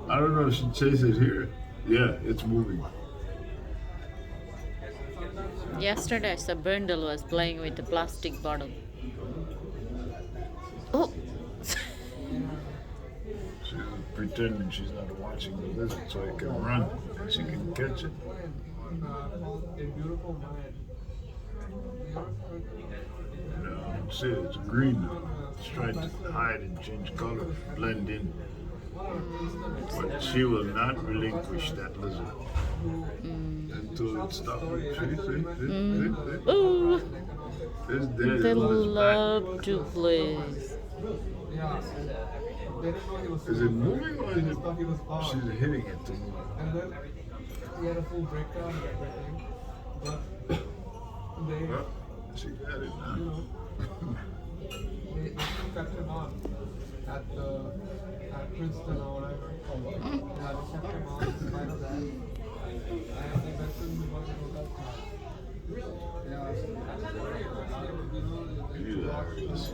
I don't know if she chased it here. Yeah, it's moving. Yesterday, the brindle was playing with a plastic bottle. Oh, She's pretending she's not watching the lizard so it can run and she can catch it. No, see, it's green now. It's trying to hide and change color, blend in. But she will not relinquish that lizard until it stops. See? ooh, This daddy they on his back. love to play. Is it moving or is it she's hitting it to move? Well, she got it now. Hilarious.